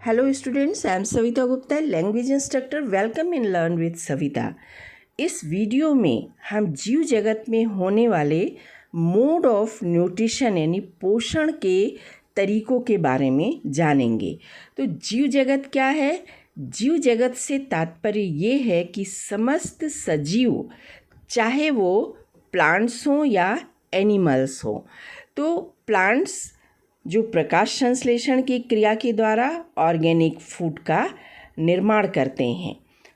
Hello students, I am Savita Gupta, language instructor. Welcome in learn with Savita. इस video में हम जीव जगत में होने वाले मोड ऑफ न्यूट्रिशन यानी पोषण के तरीकों के बारे में जानेंगे। तो जीव जगत क्या है? जीव जगत से तात्पर्य ये है कि समस्त सजीव, चाहे वो प्लांट्स हों या एनिमल्स हों। तो प्लांट्स जो प्रकाश संश्लेषण की क्रिया के द्वारा ऑर्गेनिक फूड का निर्माण करते हैं।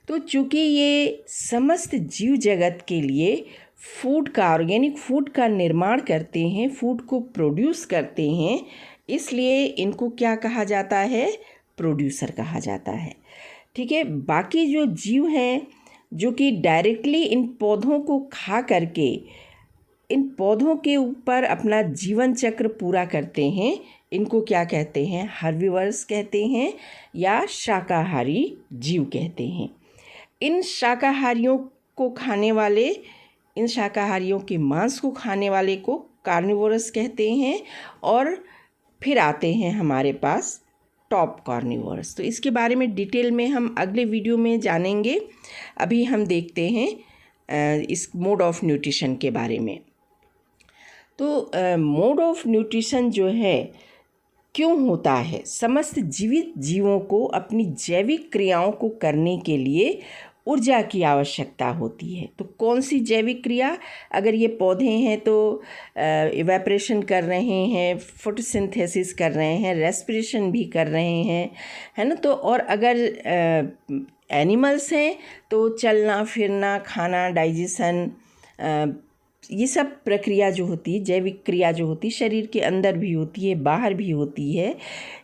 तो चूँकि ये समस्त जीव जगत के लिए फूड का, ऑर्गेनिक फूड का निर्माण करते हैं, फूड को प्रोड्यूस करते हैं, इसलिए इनको क्या कहा जाता है? प्रोड्यूसर कहा जाता है। ठीक है। बाकी जो जीव हैं जो कि डायरेक्टली इन पौधों को खा करके इन पौधों के ऊपर अपना जीवन चक्र पूरा करते हैं, इनको क्या कहते हैं? हर्बीवर्स कहते हैं या शाकाहारी जीव कहते हैं। इन शाकाहारियों को खाने वाले, इन शाकाहारियों के मांस को खाने वाले को कार्निवोरस कहते हैं। और फिर आते हैं हमारे पास टॉप कार्निवोरस। तो इसके बारे में डिटेल में हम अगले वीडियो में जानेंगे। अभी हम देखते हैं इस मोड ऑफ न्यूट्रिशन के बारे में। तो मोड ऑफ न्यूट्रिशन जो है क्यों होता है? समस्त जीवित जीवों को अपनी जैविक क्रियाओं को करने के लिए ऊर्जा की आवश्यकता होती है। तो कौन सी जैविक क्रिया? अगर ये पौधे हैं तो इवेपोरेशन कर रहे हैं, फोटोसिंथेसिस कर रहे हैं, रेस्पिरेशन भी कर रहे हैं, है ना। तो और अगर एनिमल्स हैं तो चलना फिरना, खाना, डाइजेशन, ये सब प्रक्रिया जो होती है, जैविक क्रिया जो होती है, शरीर के अंदर भी होती है, बाहर भी होती है।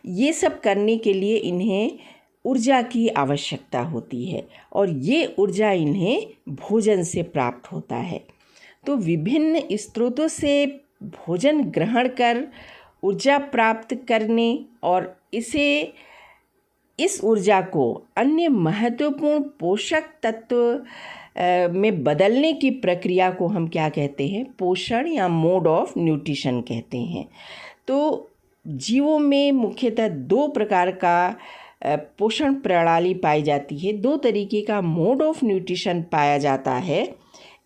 ये सब करने के लिए इन्हें ऊर्जा की आवश्यकता होती है और ये ऊर्जा इन्हें भोजन से प्राप्त होता है। तो विभिन्न स्रोतों से भोजन ग्रहण कर ऊर्जा प्राप्त करने और इस ऊर्जा को अन्य महत्वपूर्ण पोषक तत्व में बदलने की प्रक्रिया को हम क्या कहते हैं? पोषण या मोड ऑफ न्यूट्रिशन कहते हैं। तो जीवों में मुख्यतः दो प्रकार का पोषण प्रणाली पाई जाती है, दो तरीके का मोड ऑफ न्यूट्रिशन पाया जाता है।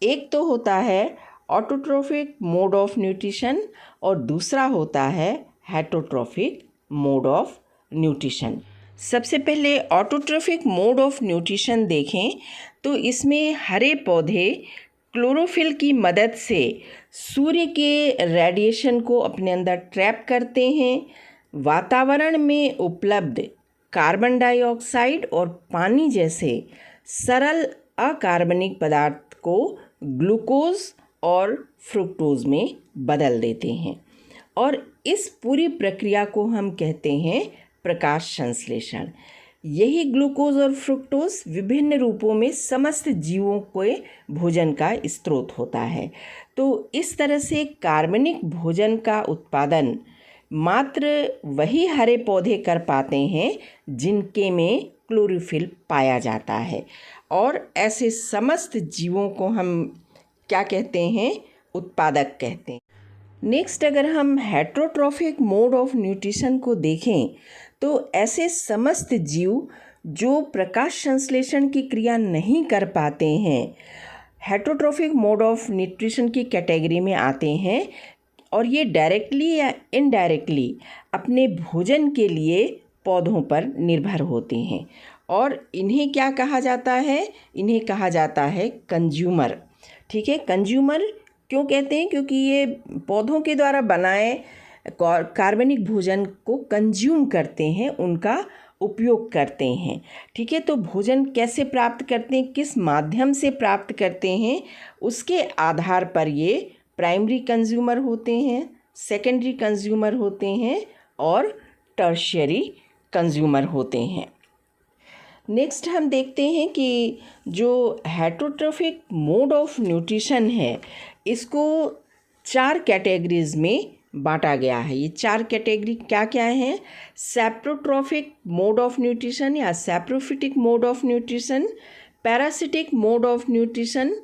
एक तो होता है ऑटोट्रोफिक मोड ऑफ न्यूट्रिशन और दूसरा होता है हेटरोट्रोफिक मोड ऑफ न्यूट्रिशन। सबसे पहले ऑटोट्रोफिक मोड ऑफ न्यूट्रिशन देखें तो इसमें हरे पौधे क्लोरोफिल की मदद से सूर्य के रेडिएशन को अपने अंदर ट्रैप करते हैं। वातावरण में उपलब्ध कार्बन डाइऑक्साइड और पानी जैसे सरल अकार्बनिक पदार्थ को ग्लूकोज और फ्रुक्टोज में बदल देते हैं और इस पूरी प्रक्रिया को हम कहते हैं प्रकाश संश्लेषण। यही ग्लूकोज और फ्रुक्टोज विभिन्न रूपों में समस्त जीवों के भोजन का स्रोत होता है। तो इस तरह से कार्बनिक भोजन का उत्पादन मात्र वही हरे पौधे कर पाते हैं जिनके में क्लोरोफिल पाया जाता है और ऐसे समस्त जीवों को हम क्या कहते हैं? उत्पादक कहते हैं। नेक्स्ट, अगर हम हेटरोट्रोफिक मोड ऑफ न्यूट्रिशन को देखें तो ऐसे समस्त जीव जो प्रकाश संश्लेषण की क्रिया नहीं कर पाते हैं हेटरोट्रोफिक मोड ऑफ न्यूट्रिशन की कैटेगरी में आते हैं और ये डायरेक्टली या इनडायरेक्टली अपने भोजन के लिए पौधों पर निर्भर होते हैं और इन्हें क्या कहा जाता है? इन्हें कहा जाता है कंज्यूमर। ठीक है। कंज्यूमर क्यों कहते हैं? क्योंकि ये पौधों के द्वारा बनाए कार्बनिक भोजन को कंज्यूम करते हैं, उनका उपयोग करते हैं। ठीक है। तो भोजन कैसे प्राप्त करते हैं, किस माध्यम से प्राप्त करते हैं, उसके आधार पर ये प्राइमरी कंज्यूमर होते हैं, सेकेंडरी कंज्यूमर होते हैं और टर्शियरी कंज्यूमर होते हैं। नेक्स्ट हम देखते हैं कि जो हेटरोट्रोफिक मोड ऑफ न्यूट्रिशन है इसको 4 कैटेगरीज में बांटा गया है। ये 4 कैटेगरी क्या क्या हैं? सैप्रोट्रोफिक मोड ऑफ न्यूट्रिशन या saprophytic mode of nutrition, parasitic mode of nutrition,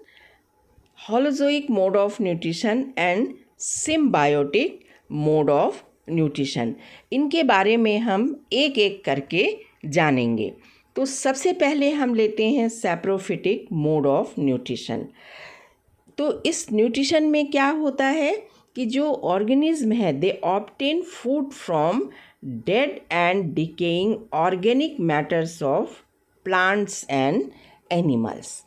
holozoic mode of nutrition and symbiotic mode of nutrition, इनके बारे में हम एक एक करके जानेंगे। तो सबसे पहले हम लेते हैं सैप्रोफिटिक मोड ऑफ न्यूट्रिशन। तो इस न्यूट्रिशन में क्या होता है कि जो ऑर्गेनिज्म है they obtain food from dead and decaying organic matters of plants and animals.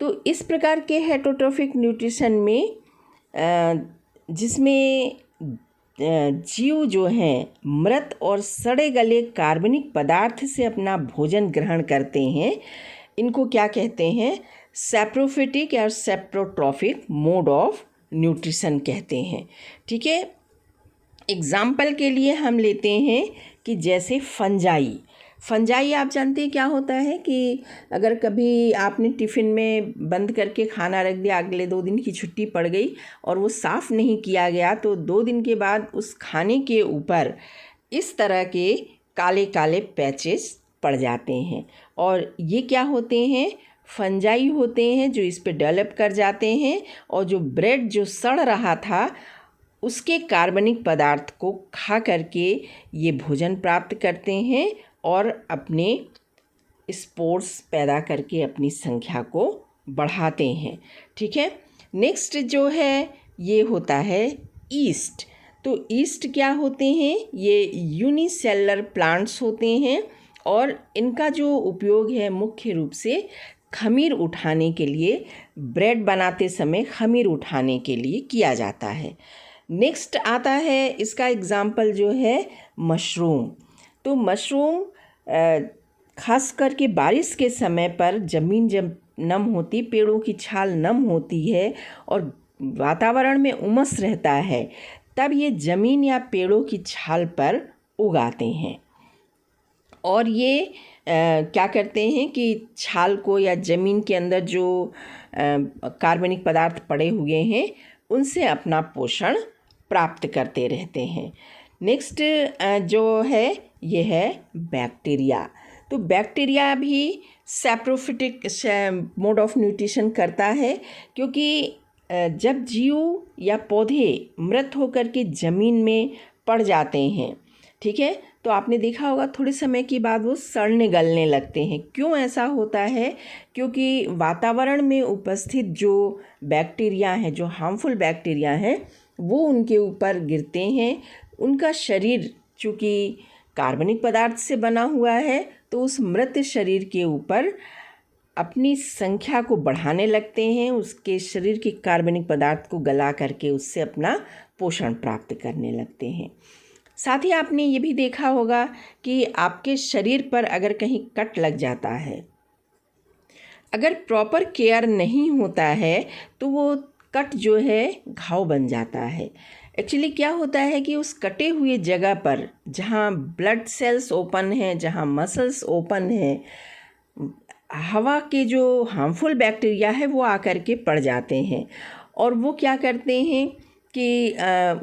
तो इस प्रकार के हेटरोट्रोफिक न्यूट्रिशन में जिसमें जीव जो हैं मृत और सड़े गले कार्बनिक पदार्थ से अपना भोजन ग्रहण करते हैं, इनको क्या कहते हैं? सैप्रोफिटिक या सैप्रोट्रॉफिक मोड ऑफ न्यूट्रिशन कहते हैं। ठीक है, एग्जाम्पल के लिए हम लेते हैं कि जैसे फंजाई आप जानते हैं क्या होता है कि अगर कभी आपने टिफ़िन में बंद करके खाना रख दिया, अगले 2 दिन की छुट्टी पड़ गई और वो साफ़ नहीं किया गया, तो 2 दिन के बाद उस खाने के ऊपर इस तरह के काले काले पैचेस पड़ जाते हैं। और ये क्या होते हैं? फंजाई होते हैं जो इस पे डेवलप कर जाते हैं और जो ब्रेड जो सड़ रहा था उसके कार्बनिक पदार्थ को खा करके ये भोजन प्राप्त करते हैं और अपने स्पोर्स पैदा करके अपनी संख्या को बढ़ाते हैं। ठीक है, नेक्स्ट जो है ये होता है ईस्ट। तो ईस्ट क्या होते हैं? ये यूनिसेलुलर प्लांट्स होते हैं और इनका जो उपयोग है मुख्य रूप से खमीर उठाने के लिए, ब्रेड बनाते समय खमीर उठाने के लिए किया जाता है। नेक्स्ट आता है इसका एग्जाम्पल जो है मशरूम। तो मशरूम खास करके बारिश के समय पर ज़मीन जब नम होती, पेड़ों की छाल नम होती है और वातावरण में उमस रहता है, तब ये ज़मीन या पेड़ों की छाल पर उगाते हैं। और ये क्या करते हैं कि छाल को या ज़मीन के अंदर जो कार्बनिक पदार्थ पड़े हुए हैं उनसे अपना पोषण प्राप्त करते रहते हैं। नेक्स्ट जो है ये है बैक्टीरिया। तो बैक्टीरिया भी सैप्रोफिटिक मोड ऑफ न्यूट्रिशन करता है, क्योंकि जब जीव या पौधे मृत होकर के ज़मीन में पड़ जाते हैं, ठीक है, तो आपने देखा होगा थोड़े समय के बाद वो सड़ने गलने लगते हैं। क्यों ऐसा होता है? क्योंकि वातावरण में उपस्थित जो बैक्टीरिया हैं, जो हार्मफुल बैक्टीरिया हैं, वो उनके ऊपर गिरते हैं। उनका शरीर चूँकि कार्बनिक पदार्थ से बना हुआ है, तो उस मृत शरीर के ऊपर अपनी संख्या को बढ़ाने लगते हैं, उसके शरीर के कार्बनिक पदार्थ को गला करके उससे अपना पोषण प्राप्त करने लगते हैं। साथ ही आपने ये भी देखा होगा कि आपके शरीर पर अगर कहीं कट लग जाता है, अगर प्रॉपर केयर नहीं होता है तो वो कट जो है घाव बन जाता है। एक्चुअली क्या होता है कि उस कटे हुए जगह पर जहाँ ब्लड सेल्स ओपन हैं, जहाँ मसल्स ओपन हैं, हवा के जो हार्मफुल बैक्टीरिया है वो आकर के पड़ जाते हैं और वो क्या करते हैं कि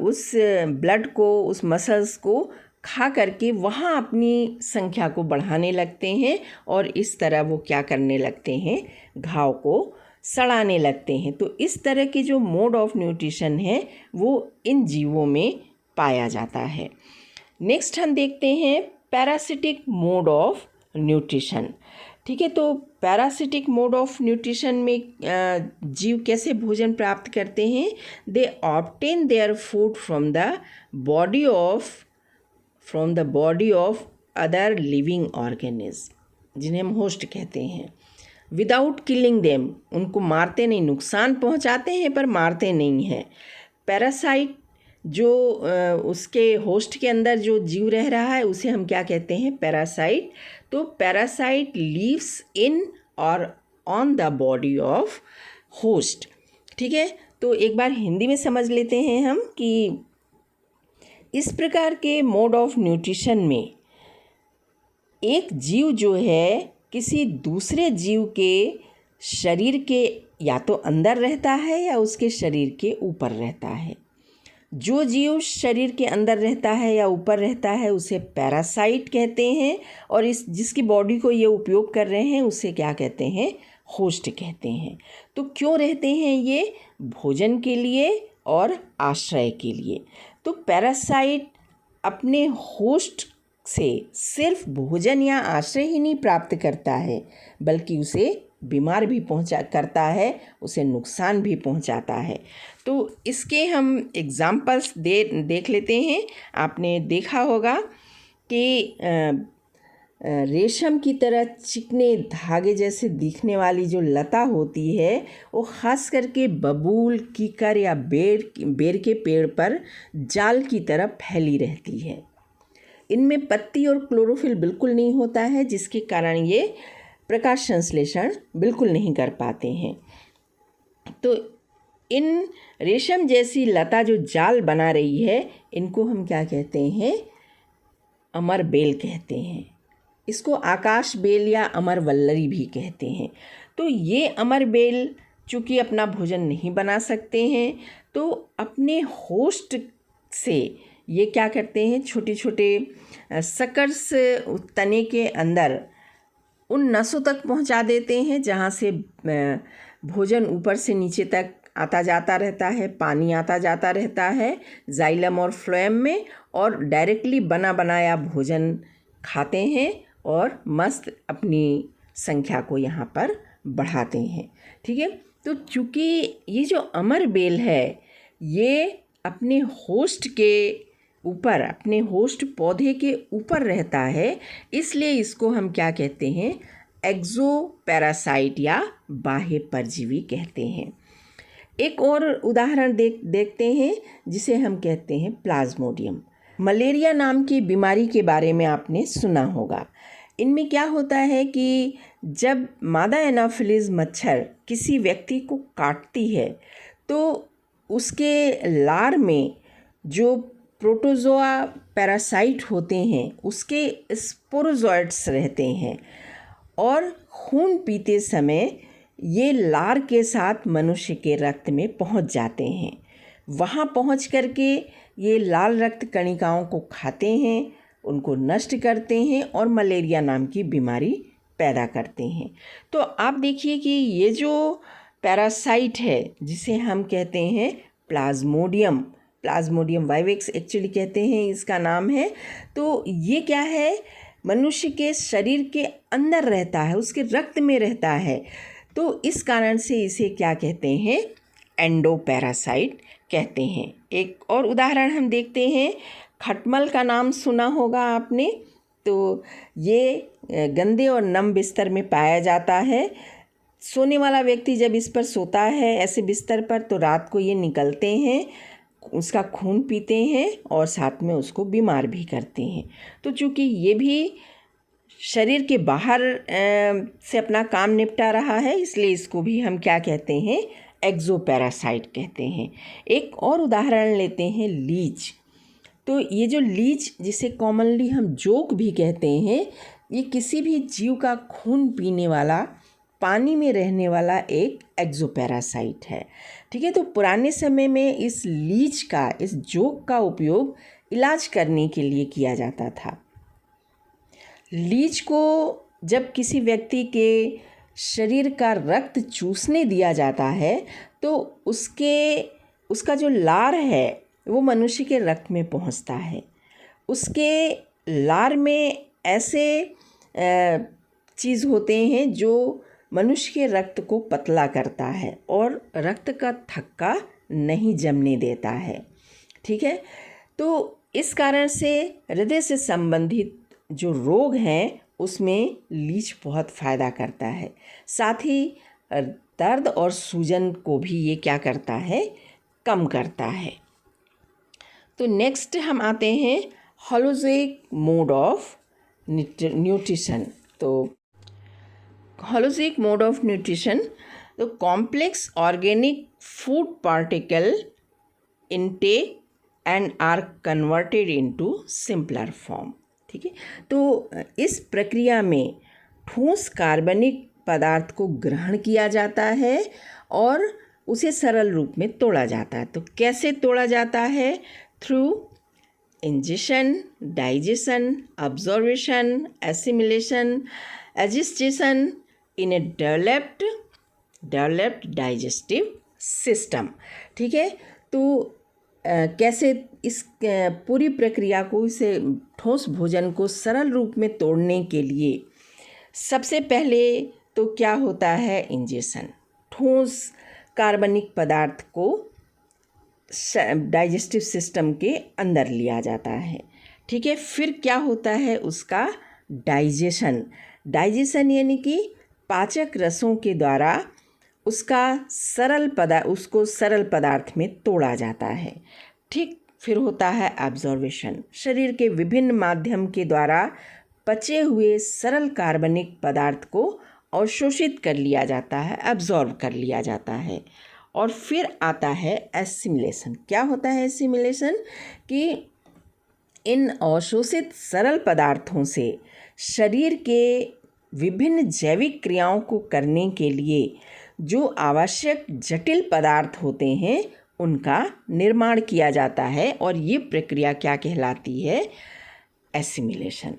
उस ब्लड को, उस मसल्स को खा करके वहाँ अपनी संख्या को बढ़ाने लगते हैं और इस तरह वो क्या करने लगते हैं? घाव को सड़ाने लगते हैं। तो इस तरह के जो मोड ऑफ न्यूट्रिशन है वो इन जीवों में पाया जाता है। नेक्स्ट हम देखते हैं पैरासिटिक मोड ऑफ न्यूट्रिशन। ठीक है, तो पैरासिटिक मोड ऑफ न्यूट्रिशन में जीव कैसे भोजन प्राप्त करते हैं? They obtain their food from the body of other living organism, जिन्हें हम होस्ट कहते हैं, विदाउट किलिंग देम। उनको मारते नहीं, नुकसान पहुंचाते हैं पर मारते नहीं हैं। पैरासाइट जो उसके होस्ट के अंदर जो जीव रह रहा है उसे हम क्या कहते हैं? पैरासाइट। तो पैरासाइट लीव्स इन और on the body of host. ठीक है, तो एक बार हिंदी में समझ लेते हैं हम कि इस प्रकार के मोड ऑफ न्यूट्रिशन में एक जीव जो है किसी दूसरे जीव के शरीर के या तो अंदर रहता है या उसके शरीर के ऊपर रहता है। जो जीव शरीर के अंदर रहता है या ऊपर रहता है उसे पैरासाइट कहते हैं और जिसकी बॉडी को ये उपयोग कर रहे हैं उसे क्या कहते हैं? होस्ट कहते हैं। तो क्यों रहते हैं ये? भोजन के लिए और आश्रय के लिए। तो पैरासाइट अपने होस्ट से सिर्फ भोजन या आश्रय ही नहीं प्राप्त करता है, बल्कि उसे बीमार भी करता है, उसे नुकसान भी पहुंचाता है। तो इसके हम एग्जाम्पल्स देख लेते हैं। आपने देखा होगा कि रेशम की तरह चिकने धागे जैसे दिखने वाली जो लता होती है वो ख़ास करके बबूल, कीकर या बेर के पेड़ पर जाल की तरह फैली रहती है। इनमें पत्ती और क्लोरोफिल बिल्कुल नहीं होता है, जिसके कारण ये प्रकाश संश्लेषण बिल्कुल नहीं कर पाते हैं। तो इन रेशम जैसी लता जो जाल बना रही है, इनको हम क्या कहते हैं? अमर बेल कहते हैं। इसको आकाश बेल या अमर वल्लरी भी कहते हैं। तो ये अमर बेल चूँकि अपना भोजन नहीं बना सकते हैं, तो अपने होस्ट से ये क्या करते हैं? छोटे छोटे सकर्स तने के अंदर उन नसों तक पहुंचा देते हैं जहां से भोजन ऊपर से नीचे तक आता जाता रहता है, पानी आता जाता रहता है जाइलम और फ्लोएम में, और डायरेक्टली बना बनाया भोजन खाते हैं और मस्त अपनी संख्या को यहाँ पर बढ़ाते हैं। ठीक है, तो चूँकि ये जो अमर बेल है ये अपने होस्ट के ऊपर, अपने होस्ट पौधे के ऊपर रहता है, इसलिए इसको हम क्या कहते हैं? एक्सोपैरासाइट या बाह्य परजीवी कहते हैं। एक और उदाहरण देखते हैं जिसे हम कहते हैं प्लाज्मोडियम। मलेरिया नाम की बीमारी के बारे में आपने सुना होगा। इनमें क्या होता है कि जब मादा एनाफिलीज मच्छर किसी व्यक्ति को काटती है तो उसके लार में जो प्रोटोजोआ पैरासाइट होते हैं उसके स्पोरोजोइट्स रहते हैं, और खून पीते समय ये लार के साथ मनुष्य के रक्त में पहुंच जाते हैं। वहां पहुंच करके ये लाल रक्त कणिकाओं को खाते हैं, उनको नष्ट करते हैं और मलेरिया नाम की बीमारी पैदा करते हैं। तो आप देखिए कि ये जो पैरासाइट है जिसे हम कहते हैं प्लाज्मोडियम वाइवेक्स एक्चुअली कहते हैं, इसका नाम है। तो ये क्या है? मनुष्य के शरीर के अंदर रहता है, उसके रक्त में रहता है। तो इस कारण से इसे क्या कहते हैं? एंडोपैरासाइट कहते हैं। एक और उदाहरण हम देखते हैं। खटमल का नाम सुना होगा आपने। तो ये गंदे और नम बिस्तर में पाया जाता है। सोने वाला व्यक्ति जब इस पर सोता है ऐसे बिस्तर पर, तो रात को ये निकलते हैं, उसका खून पीते हैं और साथ में उसको बीमार भी करते हैं। तो चूँकि ये भी शरीर के बाहर से अपना काम निपटा रहा है, इसलिए इसको भी हम क्या कहते हैं? एक्सोपैरासाइट कहते हैं। एक और उदाहरण लेते हैं, लीच। तो ये जो लीच, जिसे कॉमनली हम जोक भी कहते हैं, ये किसी भी जीव का खून पीने वाला, पानी में रहने वाला एक एक्सोपैरासाइट है। ठीक है, तो पुराने समय में इस लीच का, इस जोक का उपयोग इलाज करने के लिए किया जाता था। लीच को जब किसी व्यक्ति के शरीर का रक्त चूसने दिया जाता है तो उसका जो लार है वो मनुष्य के रक्त में पहुंचता है। उसके लार में ऐसे चीज़ होते हैं जो मनुष्य के रक्त को पतला करता है और रक्त का थक्का नहीं जमने देता है। ठीक है, तो इस कारण से हृदय से संबंधित जो रोग हैं उसमें लीच बहुत फ़ायदा करता है। साथ ही दर्द और सूजन को भी ये क्या करता है? कम करता है। तो नेक्स्ट हम आते हैं होलोजोइक मोड ऑफ न्यूट्रिशन। तो होलोजोइक मोड ऑफ न्यूट्रिशन, तो complex organic food particle intake and are converted into simpler form. ठीक है, तो इस प्रक्रिया में ठोस कार्बनिक पदार्थ को ग्रहण किया जाता है और उसे सरल रूप में तोड़ा जाता है। तो कैसे तोड़ा जाता है? Through ingestion, digestion, absorption, assimilation, egestion in a developed digestive system. ठीक है, तो कैसे इस पूरी प्रक्रिया को, इसे ठोस भोजन को सरल रूप में तोड़ने के लिए सबसे पहले तो क्या होता है, इंजेक्शन। ठोस कार्बनिक पदार्थ को डाइजेस्टिव सिस्टम के अंदर लिया जाता है, ठीक है। फिर क्या होता है, उसका डाइजेशन। डाइजेशन यानी कि पाचक रसों के द्वारा उसको सरल पदार्थ में तोड़ा जाता है, ठीक। फिर होता है एब्जॉर्बेशन। शरीर के विभिन्न माध्यम के द्वारा पचे हुए सरल कार्बनिक पदार्थ को अवशोषित कर लिया जाता है, एब्जॉर्ब कर लिया जाता है। और फिर आता है एसिमिलेशन। क्या होता है एसिमिलेशन, कि इन अवशोषित सरल पदार्थों से शरीर के विभिन्न जैविक क्रियाओं को करने के लिए जो आवश्यक जटिल पदार्थ होते हैं उनका निर्माण किया जाता है, और ये प्रक्रिया क्या कहलाती है, एसिमिलेशन।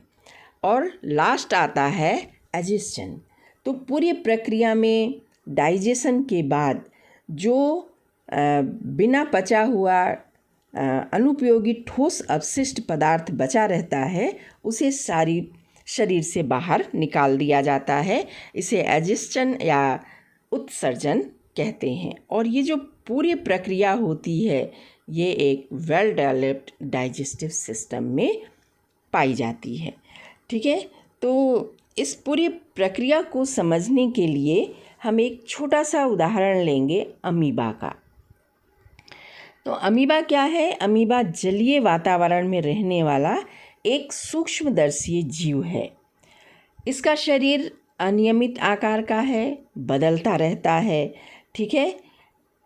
और लास्ट आता है एजिस्टन। तो पूरी प्रक्रिया में डाइजेशन के बाद जो बिना पचा हुआ अनुपयोगी ठोस अपशिष्ट पदार्थ बचा रहता है उसे शरीर से बाहर निकाल दिया जाता है। इसे एजिस्टन या उत्सर्जन कहते हैं। और ये जो पूरी प्रक्रिया होती है ये एक वेल डेवलप्ड डाइजेस्टिव सिस्टम में पाई जाती है, ठीक है। तो इस पूरी प्रक्रिया को समझने के लिए हम एक छोटा सा उदाहरण लेंगे अमीबा का। तो अमीबा क्या है, अमीबा जलीय वातावरण में रहने वाला एक सूक्ष्मदर्शी जीव है। इसका शरीर अनियमित आकार का है, बदलता रहता है, ठीक है।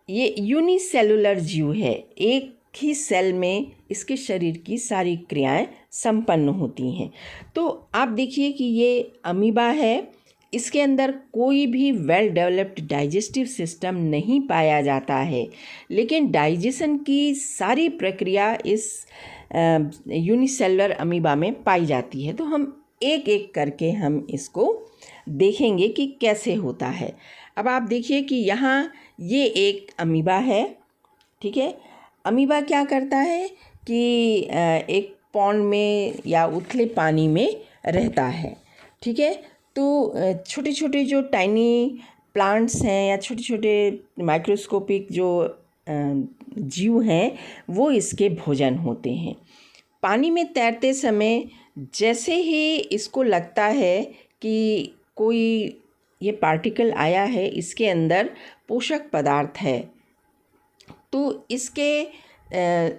ये यूनिसेलुलर जीव है, एक ही सेल में इसके शरीर की सारी क्रियाएं संपन्न होती हैं। तो आप देखिए कि ये अमीबा है, इसके अंदर कोई भी वेल डेवलप्ड डाइजेस्टिव सिस्टम नहीं पाया जाता है, लेकिन डाइजेशन की सारी प्रक्रिया इस यूनिसेलुलर अमीबा में पाई जाती है। तो हम एक एक करके हम इसको देखेंगे कि कैसे होता है। अब आप देखिए कि यहाँ ये एक अमीबा है, ठीक है। अमीबा क्या करता है कि एक पॉन्ड में या उथले पानी में रहता है, ठीक है। तो छोटे छोटे जो टाइनी प्लांट्स हैं या छोटे छोटे माइक्रोस्कोपिक जो जीव हैं वो इसके भोजन होते हैं। पानी में तैरते समय जैसे ही इसको लगता है कि कोई ये पार्टिकल आया है, इसके अंदर पोषक पदार्थ है, तो इसके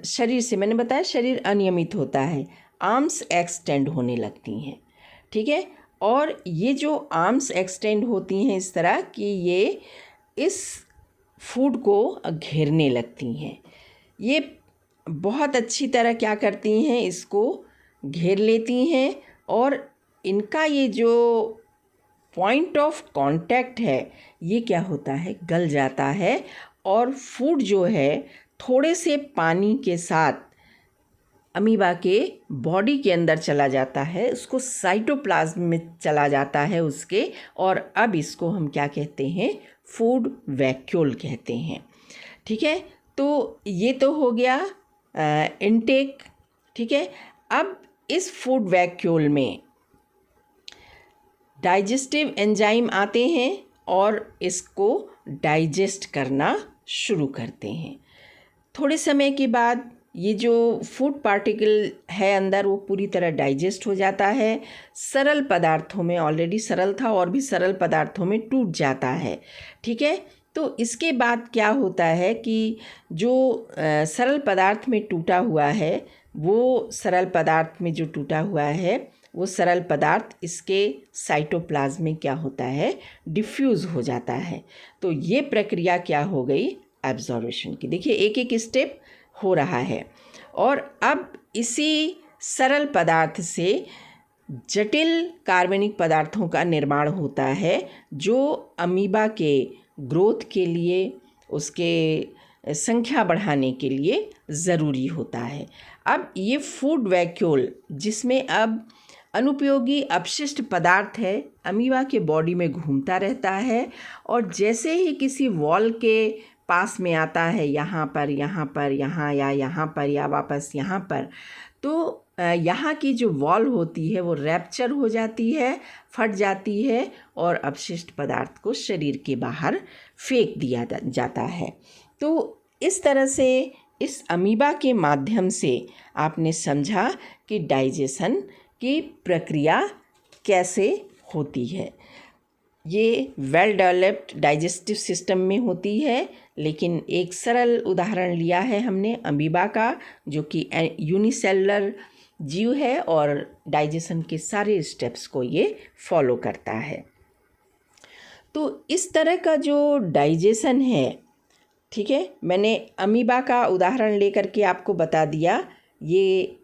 शरीर से, मैंने बताया शरीर अनियमित होता है, आर्म्स एक्सटेंड होने लगती हैं, ठीक है। और ये जो आर्म्स एक्सटेंड होती हैं इस तरह कि ये इस फूड को घेरने लगती हैं। ये बहुत अच्छी तरह क्या करती हैं, इसको घेर लेती हैं, और इनका ये जो पॉइंट ऑफ कांटेक्ट है ये क्या होता है, गल जाता है, और फूड जो है थोड़े से पानी के साथ अमीबा के बॉडी के अंदर चला जाता है, उसको साइटोप्लाज्म में चला जाता है उसके, और अब इसको हम क्या कहते हैं, फूड वैक्यूल कहते हैं, ठीक है। तो ये तो हो गया इनटेक, ठीक है। अब इस फूड वैक्यूल में डाइजेस्टिव एंजाइम आते हैं और इसको डाइजेस्ट करना शुरू करते हैं। थोड़े समय के बाद ये जो फूड पार्टिकल है अंदर वो पूरी तरह डाइजेस्ट हो जाता है, सरल पदार्थों में, ऑलरेडी सरल था और भी सरल पदार्थों में टूट जाता है, ठीक है। तो इसके बाद क्या होता है कि जो सरल पदार्थ में टूटा हुआ है, वो सरल पदार्थ में जो टूटा हुआ है वो सरल पदार्थ इसके साइटोप्लाज्म में क्या होता है, डिफ्यूज़ हो जाता है। तो ये प्रक्रिया क्या हो गई, एब्जॉर्बेशन की। देखिए एक एक स्टेप हो रहा है, और अब इसी सरल पदार्थ से जटिल कार्बनिक पदार्थों का निर्माण होता है जो अमीबा के ग्रोथ के लिए, उसके संख्या बढ़ाने के लिए ज़रूरी होता है। अब ये फूड वैक्यूल जिसमें अब अनुपयोगी अपशिष्ट पदार्थ है अमीबा के बॉडी में घूमता रहता है, और जैसे ही किसी वॉल के पास में आता है, यहाँ पर, यहाँ पर, यहाँ या यहाँ पर या वापस यहाँ पर, तो यहाँ की जो वॉल होती है वो रैप्चर हो जाती है, फट जाती है और अपशिष्ट पदार्थ को शरीर के बाहर फेंक दिया जाता है। तो इस तरह से इस अमीबा के माध्यम से आपने समझा कि डाइजेशन की प्रक्रिया कैसे होती है। ये वेल डेवलप्ड डाइजेस्टिव सिस्टम में होती है, लेकिन एक सरल उदाहरण लिया है हमने अमीबा का, जो कि यूनिसेलुलर जीव है और डाइजेशन के सारे स्टेप्स को ये फॉलो करता है। तो इस तरह का जो डाइजेशन है, ठीक है, मैंने अमीबा का उदाहरण लेकर के आपको बता दिया। ये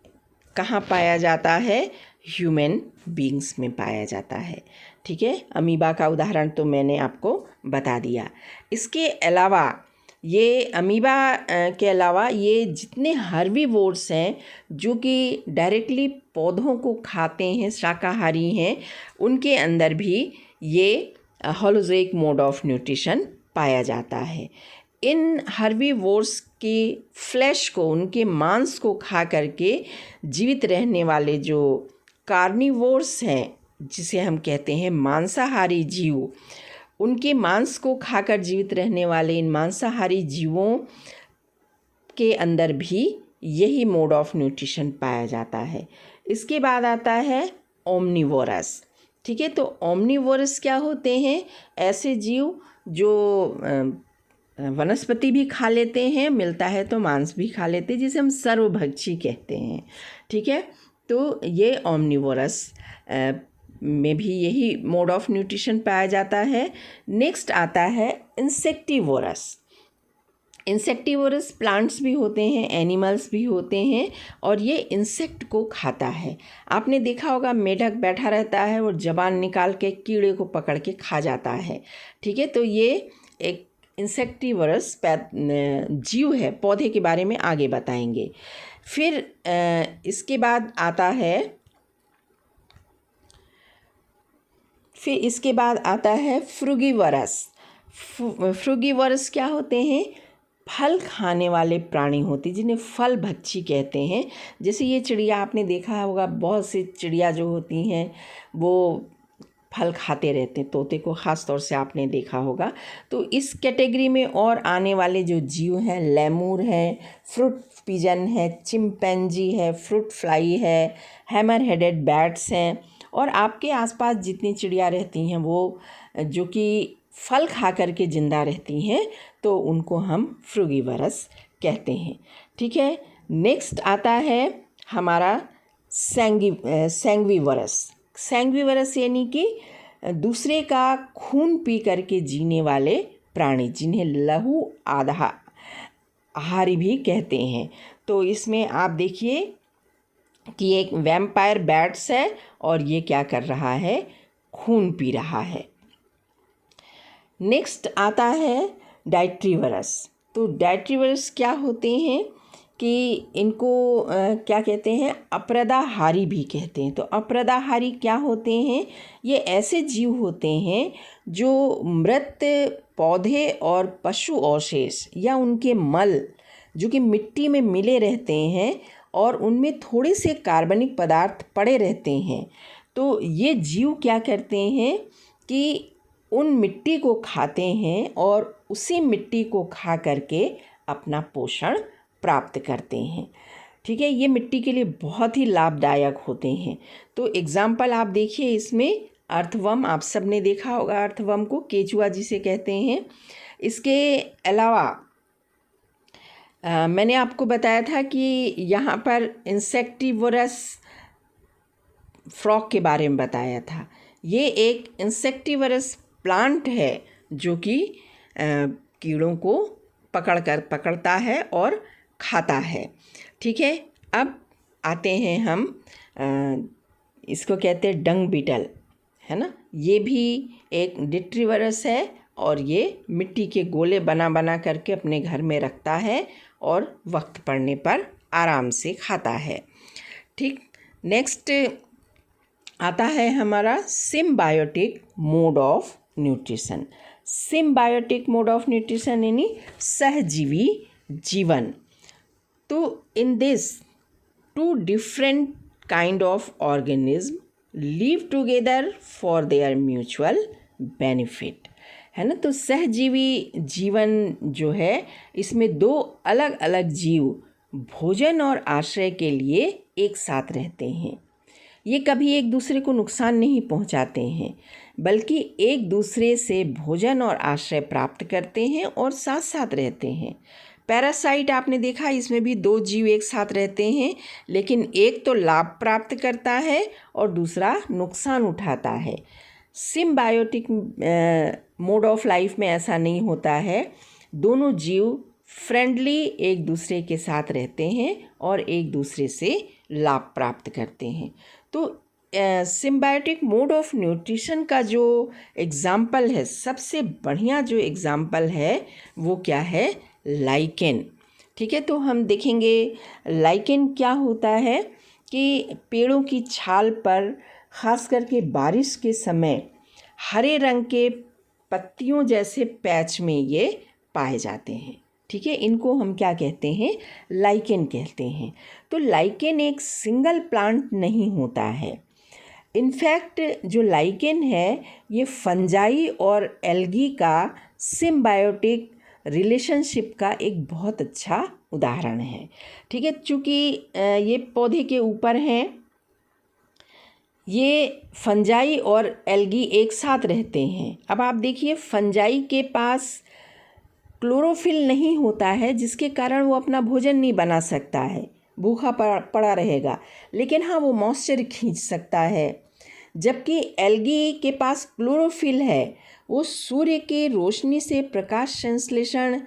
कहाँ पाया जाता है? ह्यूमन बीइंग्स में पाया जाता है। ठीक है, अमीबा का उदाहरण तो मैंने आपको बता दिया। इसके अलावा ये अमीबा के अलावा ये जितने हर्बीवोर्स हैं जो कि डायरेक्टली पौधों को खाते हैं, शाकाहारी हैं, उनके अंदर भी ये होलोजोइक मोड ऑफ न्यूट्रिशन पाया जाता है। इन हर्बीवोर्स के फ्लैश को, उनके मांस को खा करके जीवित रहने वाले जो कार्निवोर्स हैं, जिसे हम कहते हैं मांसाहारी जीव, उनके मांस को खाकर जीवित रहने वाले इन मांसाहारी जीवों के अंदर भी यही मोड ऑफ न्यूट्रिशन पाया जाता है। इसके बाद आता है ओमनिवोरस। ठीक है, तो ओमनिवोरस क्या होते हैं? ऐसे जीव जो वनस्पति भी खा लेते हैं, मिलता है तो मांस भी खा लेते हैं, जिसे हम सर्वभक्षी कहते हैं। ठीक है, तो ये ओमनिवोरस में भी यही मोड ऑफ न्यूट्रिशन पाया जाता है। नेक्स्ट आता है इंसेक्टिवोरस। इंसेक्टिवोरस प्लांट्स भी होते हैं, एनिमल्स भी होते हैं, और ये इंसेक्ट को खाता है। आपने देखा होगा मेढक बैठा रहता है और जबान निकाल के कीड़े को पकड़ के खा जाता है। ठीक है, तो ये एक इंसेक्टिवोरस जीव है। पौधे के बारे में आगे बताएंगे। फिर इसके बाद आता है फ्रूगीवोरस। फ्रूगीवोरस क्या होते हैं? फल खाने वाले प्राणी होते हैं, जिन्हें फल भक्षी कहते हैं। जैसे ये चिड़िया आपने देखा होगा, बहुत सी चिड़िया जो होती हैं वो फल खाते रहते हैं। तोते को ख़ास तौर से आपने देखा होगा। तो इस कैटेगरी में और आने वाले जो जीव हैं, लेमूर है, फ्रूट पिजन है, चिंपैंजी है, फ्रूट फ्लाई है, हैमर हेडेड बैट्स हैं, और आपके आसपास जितनी चिड़िया रहती हैं वो जो कि फल खा कर के ज़िंदा रहती हैं, तो उनको हम फ्रूगीवोरस कहते हैं। ठीक है, नेक्स्ट आता है हमारा सैंग्विवोरस। सैंग्विवोरस यानी कि दूसरे का खून पी करके जीने वाले प्राणी, जिन्हें लहू आहारी भी कहते हैं। तो इसमें आप देखिए कि एक वैम्पायर बैट्स है और ये क्या कर रहा है? खून पी रहा है। नेक्स्ट आता है डाइट्रीवोरस। तो डाइट्रीवोरस क्या होते हैं कि इनको क्या कहते हैं? अप्रदाहारी भी कहते हैं। तो अप्रदाहारी क्या होते हैं? ये ऐसे जीव होते हैं जो मृत पौधे और पशु अवशेष या उनके मल जो कि मिट्टी में मिले रहते हैं और उनमें थोड़े से कार्बनिक पदार्थ पड़े रहते हैं। तो ये जीव क्या करते हैं कि उन मिट्टी को खाते हैं और उसी मिट्टी को खा करके अपना पोषण प्राप्त करते हैं। ठीक है, ये मिट्टी के लिए बहुत ही लाभदायक होते हैं। तो एग्जाम्पल आप देखिए इसमें, अर्थवर्म, आप सब ने देखा होगा अर्थवर्म को, केचुआ जिसे कहते हैं। इसके अलावा मैंने आपको बताया था कि यहाँ पर इंसेक्टिवोरस फ्रॉग के बारे में बताया था। ये एक इंसेक्टिवोरस प्लांट है जो कि कीड़ों को पकड़ता है और खाता है। ठीक है, अब आते हैं हम इसको कहते हैं डंग बीटल, है ना। ये भी एक डिट्रीवोरस है और ये मिट्टी के गोले बना करके अपने घर में रखता है और वक्त पड़ने पर आराम से खाता है। ठीक, नेक्स्ट आता है हमारा symbiotic mode of nutrition. Symbiotic mode of nutrition यानी सहजीवी जीवन। तो in this two different kind of organism live together for their mutual benefit, है ना। तो सहजीवी जीवन जो है इसमें दो अलग अलग जीव भोजन और आश्रय के लिए एक साथ रहते हैं। ये कभी एक दूसरे को नुकसान नहीं पहुंचाते हैं, बल्कि एक दूसरे से भोजन और आश्रय प्राप्त करते हैं और साथ साथ रहते हैं। पैरासाइट आपने देखा, इसमें भी दो जीव एक साथ रहते हैं, लेकिन एक तो लाभ प्राप्त करता है और दूसरा नुकसान उठाता है। सिम्बायोटिक मोड ऑफ लाइफ में ऐसा नहीं होता है। दोनों जीव फ्रेंडली एक दूसरे के साथ रहते हैं और एक दूसरे से लाभ प्राप्त करते हैं। तो सिम्बायोटिक मोड ऑफ न्यूट्रिशन का जो एग्ज़ाम्पल है, सबसे बढ़िया जो एग्ज़ाम्पल है वो क्या है, लाइकेन। ठीक है, तो हम देखेंगे लाइकेन क्या होता है कि पेड़ों की छाल पर ख़ास करके बारिश के समय हरे रंग के पत्तियों जैसे पैच में ये पाए जाते हैं। ठीक है, इनको हम क्या कहते हैं, लाइकेन कहते हैं। तो लाइकेन एक सिंगल प्लांट नहीं होता है। इनफैक्ट जो लाइकेन है ये फंजाई और एल्गी का सिम्बायोटिक रिलेशनशिप का एक बहुत अच्छा उदाहरण है। ठीक है, चूँकि ये पौधे के ऊपर हैं, ये फंजाई और एल्गी एक साथ रहते हैं। अब आप देखिए, फंजाई के पास क्लोरोफिल नहीं होता है, जिसके कारण वो अपना भोजन नहीं बना सकता है, भूखा पड़ा रहेगा, लेकिन हाँ वो मॉइस्चर खींच सकता है। जबकि एल्गी के पास क्लोरोफिल है, वो सूर्य की रोशनी से प्रकाश संश्लेषण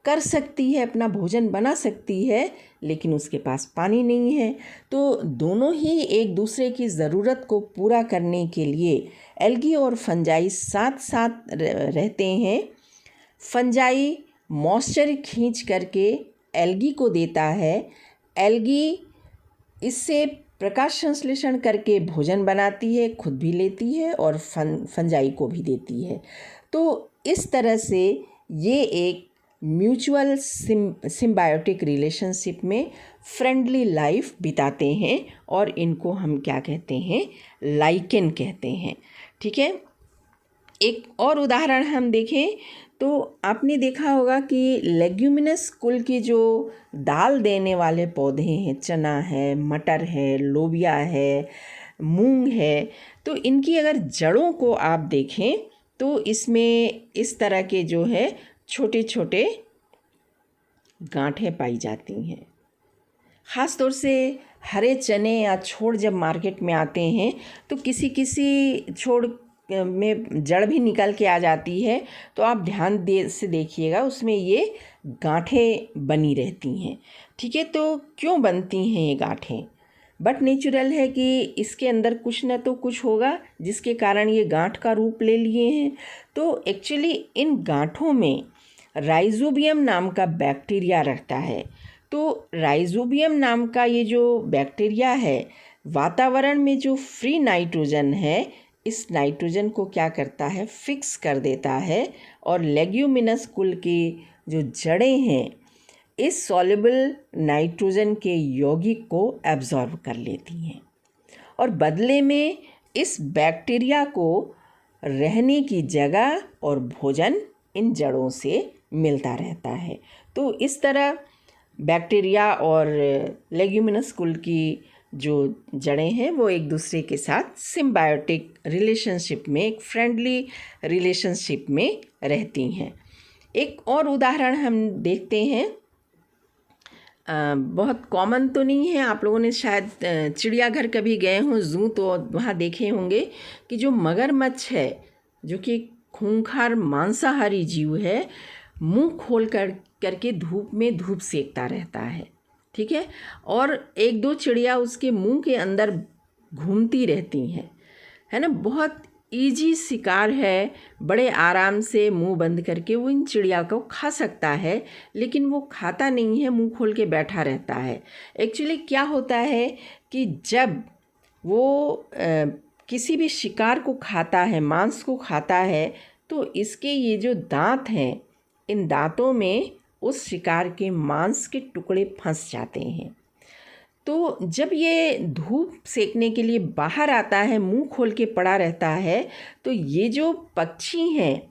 कर सकती है, अपना भोजन बना सकती है, लेकिन उसके पास पानी नहीं है। तो दोनों ही एक दूसरे की ज़रूरत को पूरा करने के लिए एल्गी और फंजाई साथ साथ रहते हैं। फंजाई मॉइस्चर खींच करके एल्गी को देता है, एल्गी इससे प्रकाश संश्लेषण करके भोजन बनाती है, खुद भी लेती है और फंजाई को भी देती है। तो इस तरह से ये एक म्यूचुअल सिम्बायोटिक रिलेशनशिप में फ्रेंडली लाइफ बिताते हैं और इनको हम क्या कहते हैं, लाइकेन कहते हैं। ठीक है, एक और उदाहरण हम देखें तो आपने देखा होगा कि लेग्यूमिनस कुल की जो दाल देने वाले पौधे हैं, चना है, मटर है, लोबिया है, मूंग है, तो इनकी अगर जड़ों को आप देखें तो इसमें इस तरह के जो है छोटे छोटे गांठें पाई जाती हैं। ख़ास तौर से हरे चने या छोड़ जब मार्केट में आते हैं तो किसी किसी छोड़ में जड़ भी निकल के आ जाती है, तो आप ध्यान से देखिएगा, उसमें ये गांठें बनी रहती हैं। ठीक है, तो क्यों बनती हैं ये गांठें? बट नेचुरल है कि इसके अंदर कुछ न तो कुछ होगा जिसके कारण ये गांठ का रूप ले लिए हैं। तो एक्चुअली इन गांठों में राइजोबियम नाम का बैक्टीरिया रहता है। तो राइजोबियम नाम का ये जो बैक्टीरिया है, वातावरण में जो फ्री नाइट्रोजन है, इस नाइट्रोजन को क्या करता है, फिक्स कर देता है और लेग्यूमिनस कुल की जो जड़ें हैं इस सॉल्युबल नाइट्रोजन के यौगिक को एब्जॉर्ब कर लेती हैं और बदले में इस बैक्टीरिया को रहने की जगह और भोजन इन जड़ों से मिलता रहता है। तो इस तरह बैक्टीरिया और लेग्यूमिनस कुल की जो जड़ें हैं वो एक दूसरे के साथ सिम्बायोटिक रिलेशनशिप में, एक फ्रेंडली रिलेशनशिप में रहती हैं। एक और उदाहरण हम देखते हैं, बहुत कॉमन तो नहीं है, आप लोगों ने शायद चिड़ियाघर कभी गए हों, ज़ू, तो वहाँ देखे होंगे कि जो मगरमच्छ है, जो कि खूंखार मांसाहारी जीव है, मुंह खोल करके धूप में धूप सेकता रहता है। ठीक है, और एक दो चिड़िया उसके मुंह के अंदर घूमती रहती हैं, है ना। बहुत इजी शिकार है, बड़े आराम से मुंह बंद करके वो इन चिड़िया को खा सकता है, लेकिन वो खाता नहीं है, मुंह खोल के बैठा रहता है। एक्चुअली क्या होता है कि जब वो किसी भी शिकार को खाता है, मांस को खाता है, तो इसके ये जो दांत हैं, इन दांतों में उस शिकार के मांस के टुकड़े फंस जाते हैं। तो जब ये धूप सेकने के लिए बाहर आता है, मुंह खोल के पड़ा रहता है, तो ये जो पक्षी हैं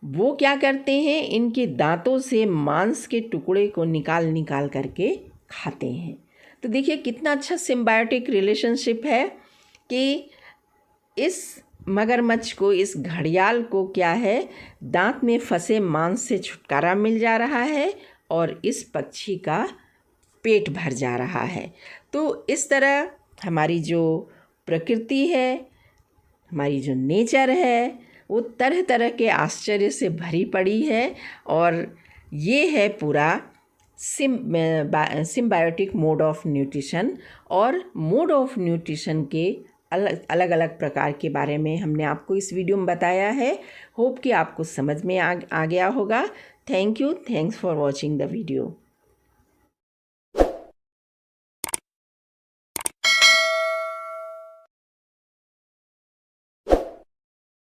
वो क्या करते हैं, इनके दांतों से मांस के टुकड़े को निकाल निकाल करके खाते हैं। तो देखिए कितना अच्छा सिम्बायोटिक रिलेशनशिप है कि इस मगरमच्छ को, इस घड़ियाल को क्या है, दांत में फंसे मांस से छुटकारा मिल जा रहा है और इस पक्षी का पेट भर जा रहा है। तो इस तरह हमारी जो प्रकृति है, हमारी जो नेचर है, वो तरह तरह के आश्चर्य से भरी पड़ी है और ये है पूरा सिम्बायोटिक मोड ऑफ न्यूट्रिशन। और मोड ऑफ न्यूट्रिशन के अलग अलग प्रकार के बारे में हमने आपको इस वीडियो में बताया है। होप कि आपको समझ में आ गया होगा। Thank you, thanks for watching the video.